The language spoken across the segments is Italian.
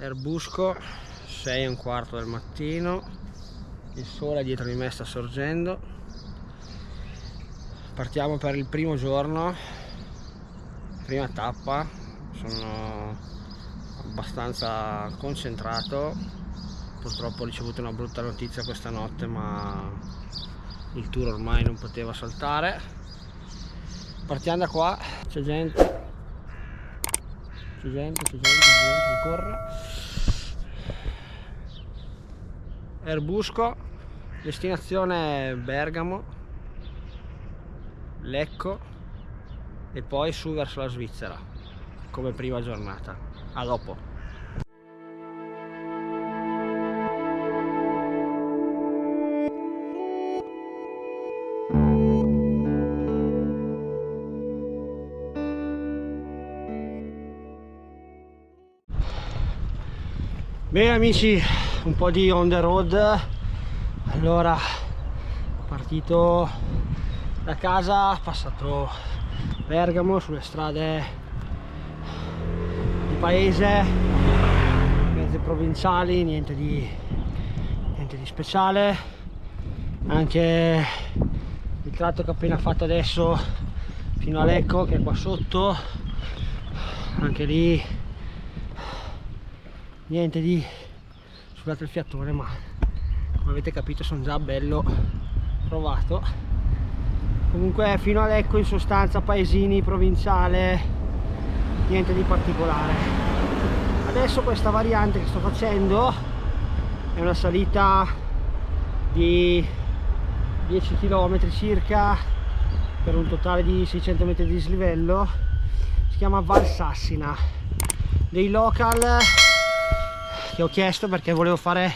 Erbusco, 6:15 del mattino, il sole dietro di me sta sorgendo. Partiamo per il primo giorno, prima tappa. Sono abbastanza concentrato, purtroppo ho ricevuto una brutta notizia questa notte, ma il tour ormai non poteva saltare. Partiamo da qua, c'è gente che corre. Erbusco, destinazione Bergamo, Lecco e poi su verso la Svizzera come prima giornata. A dopo. Bene amici, un po' di on the road. Allora, partito da casa, passato Bergamo sulle strade di paese, mezze provinciali, niente di speciale. Anche il tratto che ho appena fatto adesso fino a Lecco, che è qua sotto, anche lì niente di, scusate il fiatone, ma come avete capito sono già bello provato. Comunque fino a Lecco in sostanza paesini, provinciale, niente di particolare. Adesso questa variante che sto facendo è una salita di 10 km circa per un totale di 600 metri di dislivello. Si chiama Val Sassina. Dei local che ho chiesto perché volevo fare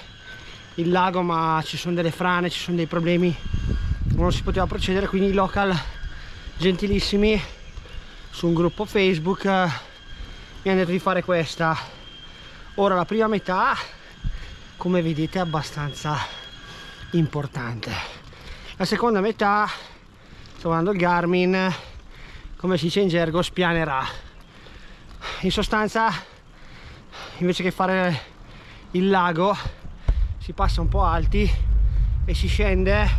il lago, ma ci sono delle frane, ci sono dei problemi, non si poteva procedere, quindi i local gentilissimi su un gruppo Facebook mi hanno detto di fare questa. Ora la prima metà, come vedete, è abbastanza importante. La seconda metà, sto guardando il Garmin, come si dice in gergo, spianerà. In sostanza, invece che fare il lago, si passa un po' alti e si scende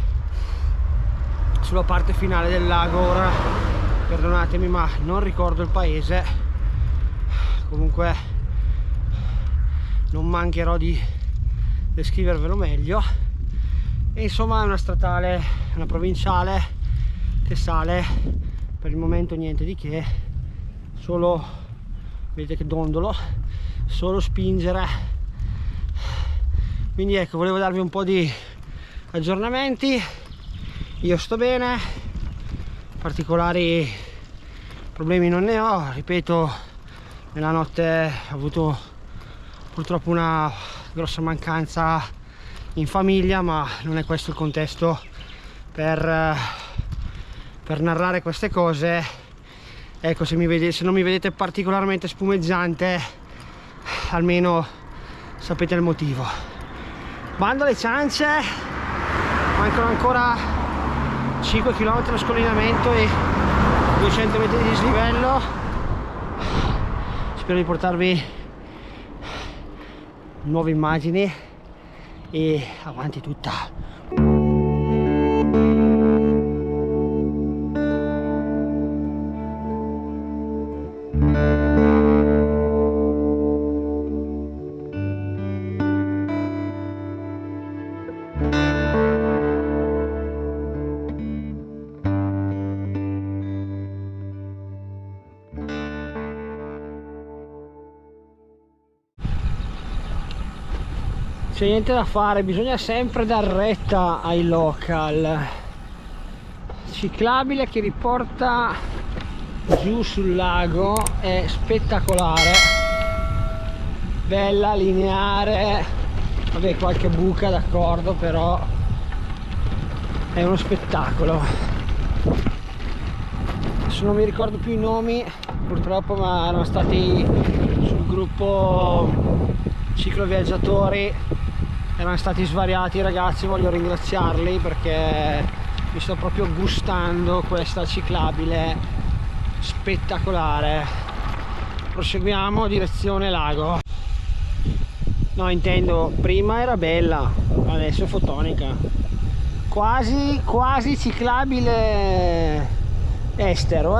sulla parte finale del lago. Ora perdonatemi, ma non ricordo il paese, comunque non mancherò di descrivervelo meglio. E insomma è una statale, una provinciale che sale, per il momento niente di che, solo, vedete che dondolo, solo spingere. Quindi ecco, volevo darvi un po' di aggiornamenti. Io sto bene, particolari problemi non ne ho. Ripeto, nella notte ho avuto purtroppo una grossa mancanza in famiglia, ma non è questo il contesto per narrare queste cose. Ecco, se non mi vedete particolarmente spumeggiante, almeno sapete il motivo. Bando alle ciance, mancano ancora 5 km allo scollinamento e 200 metri di dislivello. Spero di portarvi nuove immagini e avanti tutta. C'è niente da fare, bisogna sempre dar retta ai local. Ciclabile che riporta giù sul lago, è spettacolare, bella, lineare, vabbè, qualche buca d'accordo, però è uno spettacolo. Adesso non mi ricordo più i nomi purtroppo, ma erano stati sul gruppo cicloviaggiatori, erano stati svariati i ragazzi, voglio ringraziarli perché mi sto proprio gustando questa ciclabile spettacolare. Proseguiamo direzione lago. No, intendo, prima era bella, adesso è fotonica. Quasi ciclabile estero,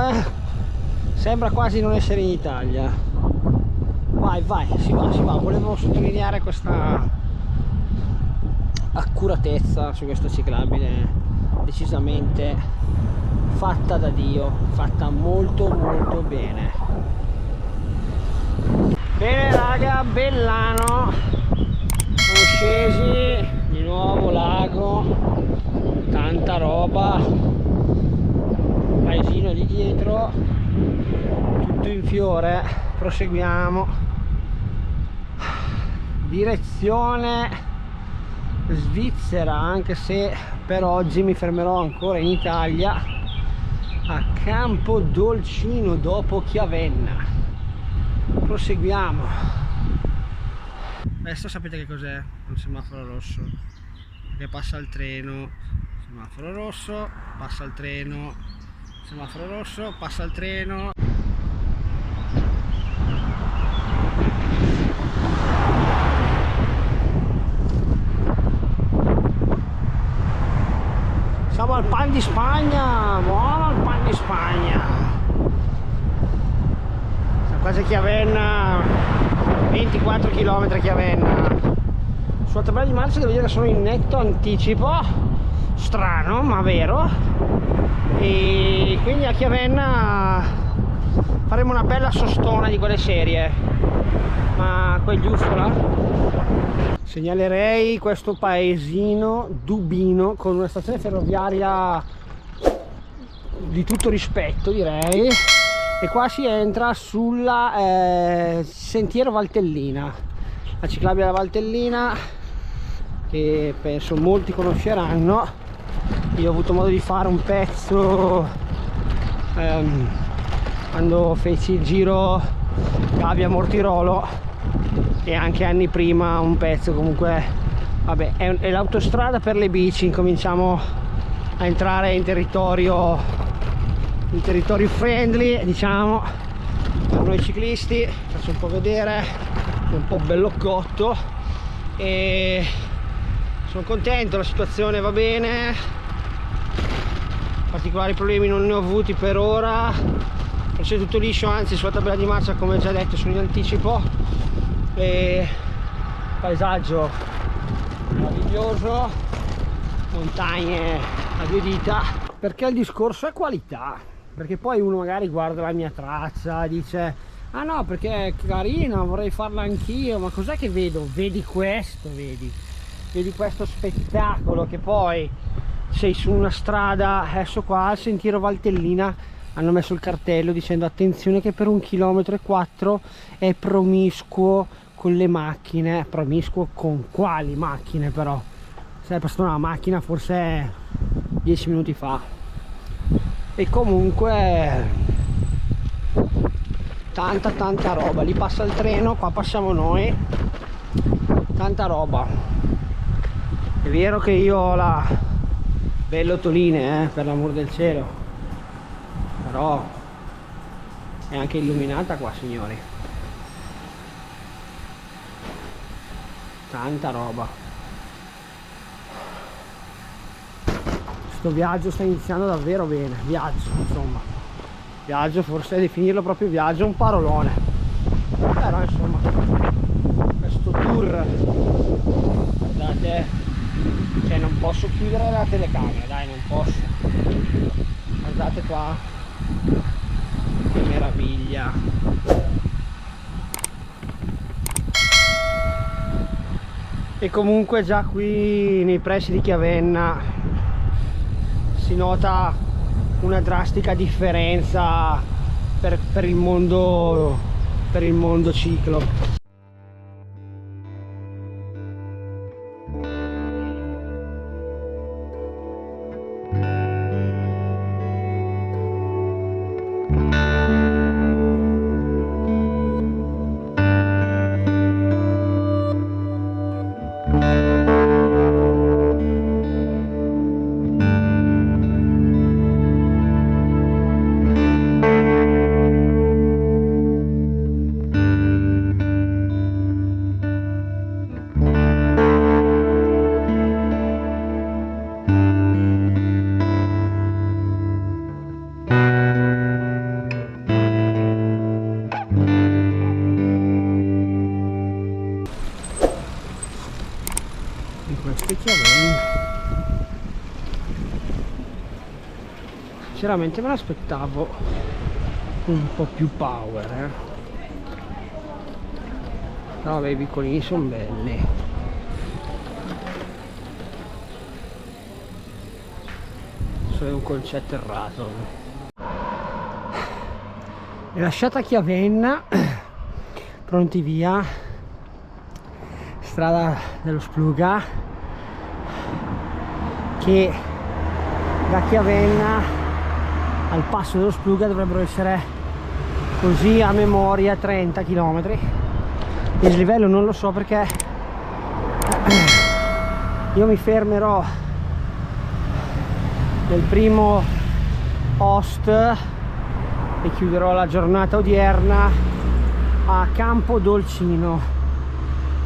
sembra quasi non essere in Italia. Vai, si va. Volevo sottolineare questa accuratezza su questa ciclabile, decisamente fatta da Dio, fatta molto bene. Bene raga, Bellano, siamo scesi di nuovo, lago, tanta roba, paesino di dietro, tutto in fiore. Proseguiamo, direzione Svizzera, anche se per oggi mi fermerò ancora in Italia, a Campodolcino dopo Chiavenna. Proseguiamo. Adesso sapete che cos'è un semaforo rosso? Che passa il treno, semaforo rosso, passa il treno, semaforo rosso, passa il treno. Siamo al Pan di Spagna, buono il Pan di Spagna. Siamo quasi a Chiavenna, 24 km a Chiavenna. Sulla tabella di marcia devo dire che sono in netto anticipo, strano ma vero. E quindi a Chiavenna faremo una bella sostona di quelle serie, ma quegli uffola. Segnalerei questo paesino Dubino con una stazione ferroviaria di tutto rispetto, direi, e qua si entra sulla sentiero Valtellina, la ciclabile della Valtellina, che penso molti conosceranno. Io ho avuto modo di fare un pezzo quando feci il giro Gavia Mortirolo, e anche anni prima un pezzo. Comunque vabbè, è l'autostrada per le bici, incominciamo a entrare in territorio friendly, diciamo, per noi ciclisti. Faccio un po' vedere, è un po' bello cotto e sono contento, la situazione va bene, particolari problemi non ne ho avuti per ora, c'è tutto liscio, anzi sulla tabella di marcia come già detto sono in anticipo. E paesaggio meraviglioso, montagne a due dita. Perché il discorso è qualità, perché poi uno magari guarda la mia traccia, dice ah no perché è carina, vorrei farla anch'io, ma cos'è che vedo? Vedi questo, vedi questo spettacolo, che poi sei su una strada. Adesso qua al sentiero Valtellina hanno messo il cartello dicendo attenzione che per 1,4 km è promiscuo con le macchine. Promiscuo con quali macchine però? Se è passata una macchina forse 10 minuti fa. E comunque tanta roba, lì passa il treno, qua passiamo noi, tanta roba. È vero che io ho la bellotoline, per l'amor del cielo, però è anche illuminata qua, signori. Tanta roba. Questo viaggio sta iniziando davvero bene. Viaggio, insomma, viaggio, forse definirlo proprio viaggio è un parolone, però insomma questo tour, guardate, cioè non posso chiudere la telecamera, dai, non posso. Guardate qua che meraviglia. E comunque già qui nei pressi di Chiavenna si nota una drastica differenza per il mondo ciclo. Sinceramente me l'aspettavo un po' più power, però vabbè, i vicolini sono belli. È un concetto errato. E lasciata Chiavenna, pronti via, strada dello Spluga, che da Chiavenna al passo dello Spluga dovrebbero essere, così a memoria, 30 km. Il dislivello non lo so, perché io mi fermerò nel primo post e chiuderò la giornata odierna a Campodolcino.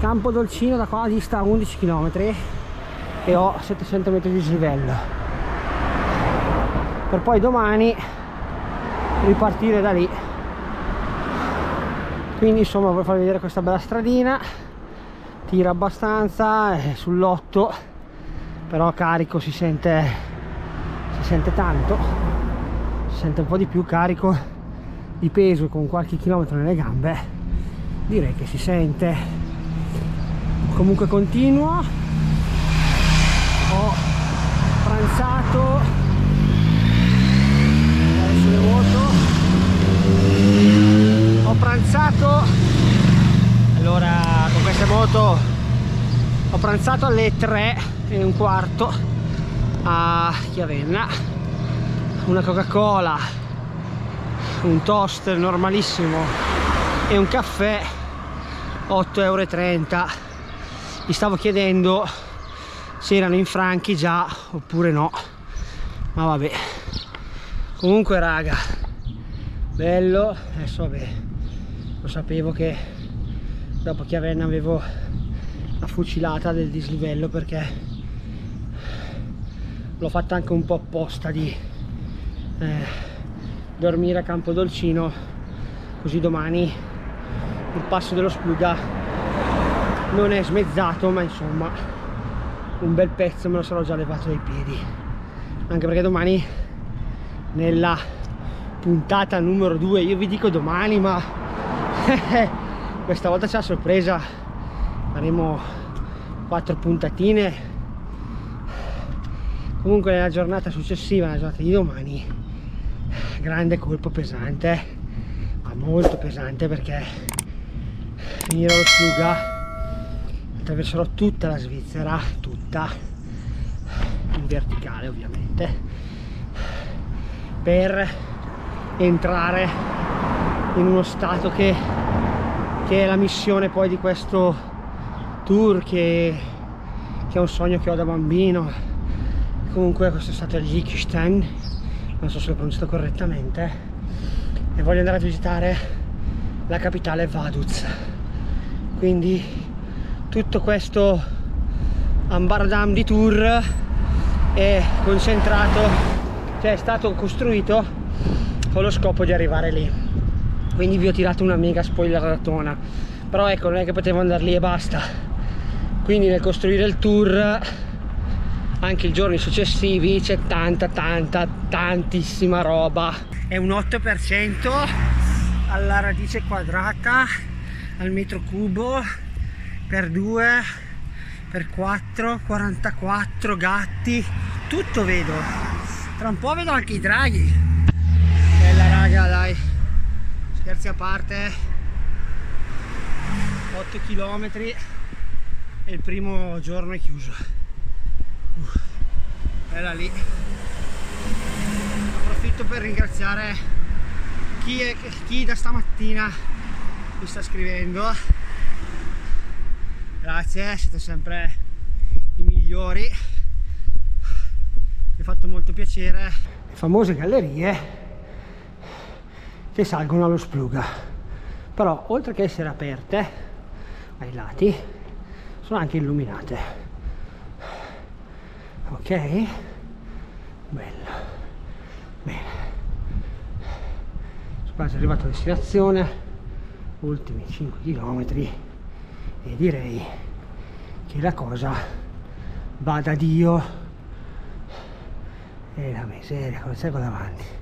Campodolcino da qua dista 11 km e ho 700 metri di dislivello, per poi domani ripartire da lì. Quindi insomma, voglio farvi vedere questa bella stradina, tira abbastanza, è sull'8, però carico si sente tanto, si sente un po' di più carico di peso, con qualche chilometro nelle gambe direi che si sente. Comunque continuo, ho pranzato, adesso le vuoto, ho pranzato, allora con queste moto ho pranzato alle 3:15 a Chiavenna, una Coca-Cola, un toast normalissimo e un caffè, 8,30 €. Mi stavo chiedendo se erano in franchi già oppure no, ma vabbè. Comunque raga, bello. Adesso vabbè, lo sapevo che dopo Chiavenna avevo la fucilata del dislivello, perché l'ho fatta anche un po' apposta di dormire a Campodolcino, così domani il passo dello Spluga non è smezzato, ma insomma un bel pezzo me lo sarò già levato dai piedi, anche perché domani nella puntata numero 2, io vi dico domani, ma questa volta c'è la sorpresa, faremo 4 puntatine. Comunque nella giornata successiva, nella giornata di domani, grande colpo pesante, ma molto pesante, perché finirò lo Spluga, attraverserò tutta la Svizzera, tutta in verticale ovviamente, per entrare in uno stato che è la missione poi di questo tour, che è un sogno che ho da bambino. Comunque questo è stato il Liechtenstein, non so se l'ho pronunciato correttamente, e voglio andare a visitare la capitale Vaduz. Quindi tutto questo ambardam di tour è concentrato, cioè è stato costruito con lo scopo di arrivare lì. Quindi vi ho tirato una mega spoileratona, però ecco, non è che potevo andare lì e basta. Quindi nel costruire il tour, anche i giorni successivi, c'è tantissima roba. È un 8% alla radice quadrata al metro cubo per 2 per 4, 44 gatti, tutto vedo. Tra un po' vedo anche i draghi. Bella raga, dai, scherzi a parte, 8 km e il primo giorno è chiuso. Era lì. Approfitto per ringraziare chi da stamattina mi sta scrivendo. Grazie, siete sempre i migliori, mi ha fatto molto piacere. Le famose gallerie che salgono allo Spluga, però oltre che essere aperte ai lati sono anche illuminate. Ok, bello, bene, sono quasi arrivato a destinazione, ultimi 5 km e direi che la cosa va da Dio. E la miseria, cosa c'è qua davanti?